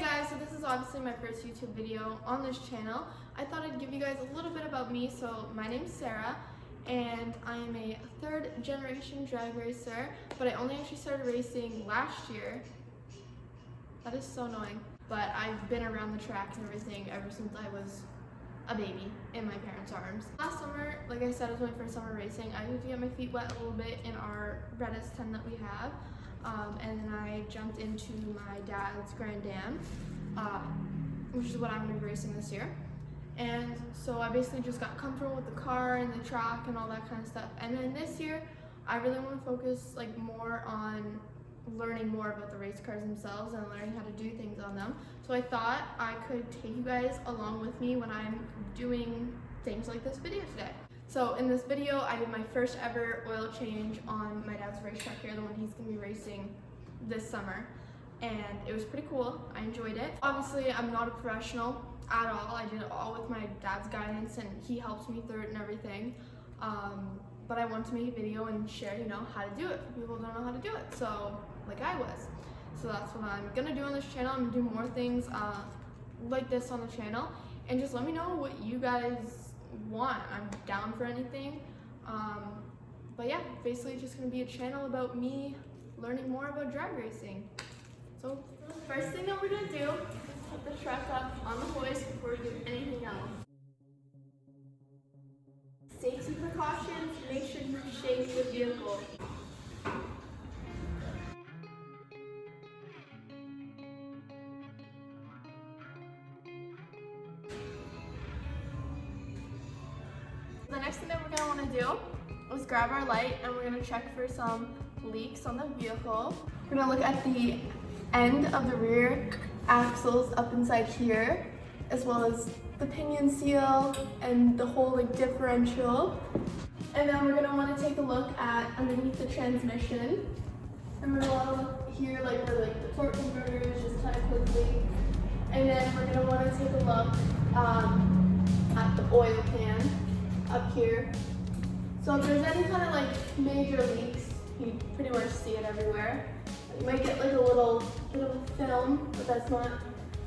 guys, so this is obviously my first YouTube video on this channel. I thought I'd give you guys a little bit about me. So my name's Sarah and I am a third generation drag racer, but I only actually started racing last year. That is so annoying. But I've been around the track and everything ever since I was a baby in my parents' arms. Last summer, like I said, was my first summer racing. I got to get my feet wet a little bit in our Redis 10 that we have. And then I jumped into my dad's Grand Dam, which is what I'm going to be racing this year. And so I basically just got comfortable with the car and the track and all that kind of stuff. And then this year, I really want to focus more on learning more about the race cars themselves and learning how to do things on them. So I thought I could take you guys along with me when I'm doing things like this video today. So in this video, I did my first ever oil change on my dad's racetrack here, the one he's going to be racing this summer. And it was pretty cool. I enjoyed it. Obviously, I'm not a professional at all. I did it all with my dad's guidance and he helps me through it and everything. But I wanted to make a video and share, how to do it. People don't know how to do it, so like I was. So that's what I'm going to do on this channel. I'm going to do more things like this on the channel. And just let me know what you guys want. I'm down for anything. But yeah, basically it's just going to be a channel about me learning more about drag racing. So first thing that we're going to do is put the truck up on the hoist before we do anything else. Safety precautions, make sure you shake the vehicle. The next thing that we're going to want to do is grab our light and we're going to check for some leaks on the vehicle. We're going to look at the end of the rear axles up inside here, as well as the pinion seal and the whole differential. And then we're going to want to take a look at underneath the transmission. And we're going to want to look here where the torque converter is just kind of quickly. And then we're going to want to take a look at the oil pan up here. So if there's any kind of major leaks, you pretty much see it everywhere. You might get a little bit of a film, but that's not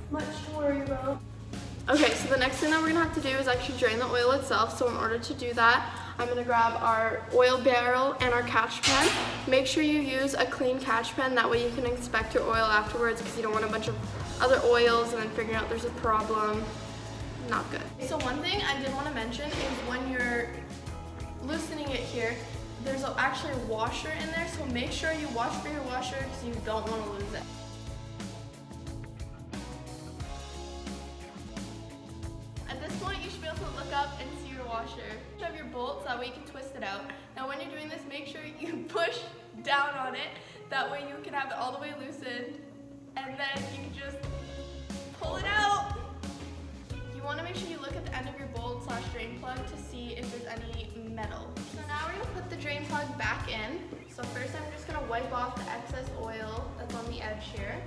much to worry about. Okay, so the next thing that we're gonna have to do is actually drain the oil itself. So in order to do that, I'm gonna grab our oil barrel and our catch pen. Make sure you use a clean catch pen, that way you can inspect your oil afterwards, because you don't want a bunch of other oils and then figuring out there's a problem. Not good. So one thing I did want to mention is when you're loosening it here, there's actually a washer in there, so make sure you watch for your washer because you don't want to lose it. At this point, you should be able to look up and see your washer. You have your bolts, that way you can twist it out. Now when you're doing this, make sure you push down on it, that way you can have it all the way loosened, and then you can just pull it out. You want to make sure you look at the end of your bolt/drain plug to see if there's any metal. So now we're going to put the drain plug back in. So first I'm just going to wipe off the excess oil that's on the edge here.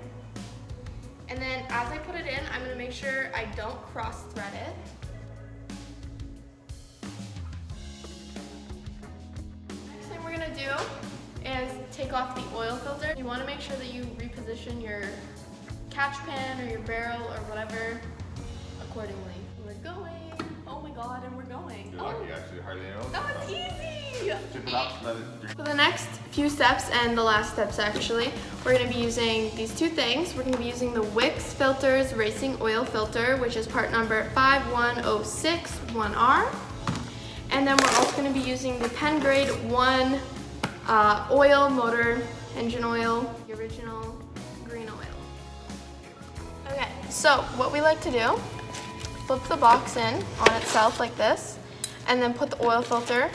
And then as I put it in, I'm going to make sure I don't cross thread it. Next thing we're going to do is take off the oil filter. You want to make sure that you reposition your catch pan or your barrel or whatever accordingly. We're going. Oh my god, and we're going. You're lucky, actually. Hardly know. That was easy! Tip it up, let it drink. For the next few steps, and the last steps actually, we're going to be using these two things. We're going to be using the Wix Filters Racing Oil Filter, which is part number 51061R. And then we're also going to be using the PennGrade 1 oil, motor, engine oil, the original green oil. Okay, so what we like to do, flip the box in on itself like this, and then put the oil filter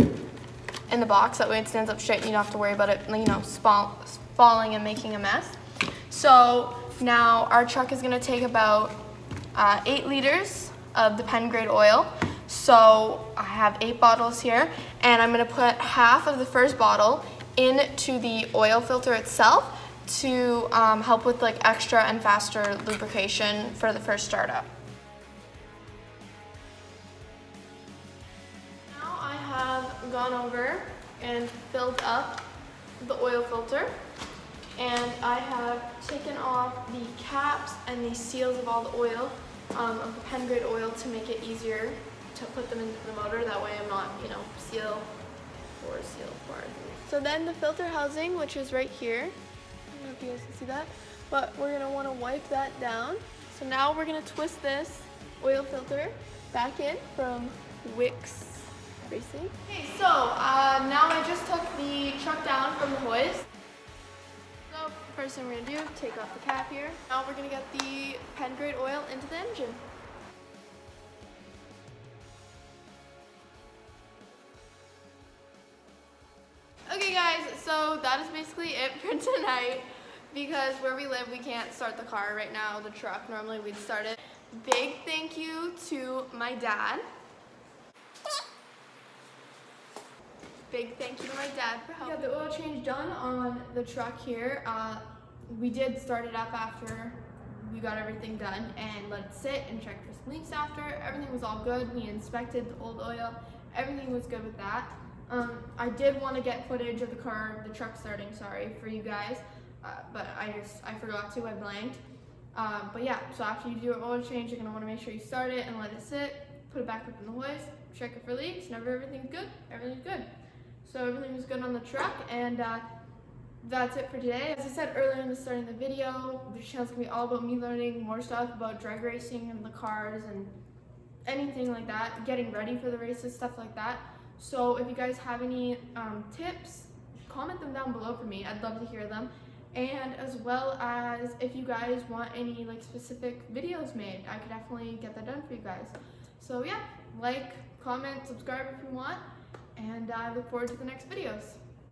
in the box. That way it stands up straight and you don't have to worry about it, falling and making a mess. So now our truck is gonna take about 8 liters of the PennGrade oil. So I have 8 bottles here, and I'm gonna put half of the first bottle into the oil filter itself to help with extra and faster lubrication for the first startup. Now I have gone over and filled up the oil filter. and I have taken off the caps and the seals of all the oil, of the PennGrade oil, to make it easier to put them into the motor. That way I'm not, seal for. So then the filter housing, which is right here, I don't know if you guys can see that, but we're gonna wanna wipe that down. So now we're gonna twist this oil filter back in from Wix Racing. Okay, so now I just took the truck down from the hoist. So first thing we're gonna do, take off the cap here. Now we're gonna get the PennGrade oil into the engine. Okay guys, so that is basically it for tonight, because where we live we can't start the car right now, the truck. Normally we'd start it. Big thank you to my dad. Big thank you to my dad for helping. We got the oil change done on the truck here. We did start it up after we got everything done and let it sit and check for some leaks after. Everything was all good. We inspected the old oil. Everything was good with that. I did want to get footage of the truck starting, for you guys, but I forgot to, I blanked. But yeah, so after you do an oil change, you're going to want to make sure you start it and let it sit, put it back up in the hoist, check it for leaks, and everything's good, everything's good. So everything was good on the truck, and that's it for today. As I said earlier in the starting of the video, this channel's going to be all about me learning more stuff about drag racing and the cars and anything like that, getting ready for the races, stuff like that. So if you guys have any tips, comment them down below for me. I'd love to hear them. And as well as if you guys want any specific videos made, I could definitely get that done for you guys. So yeah, comment, subscribe if you want, and I look forward to the next videos.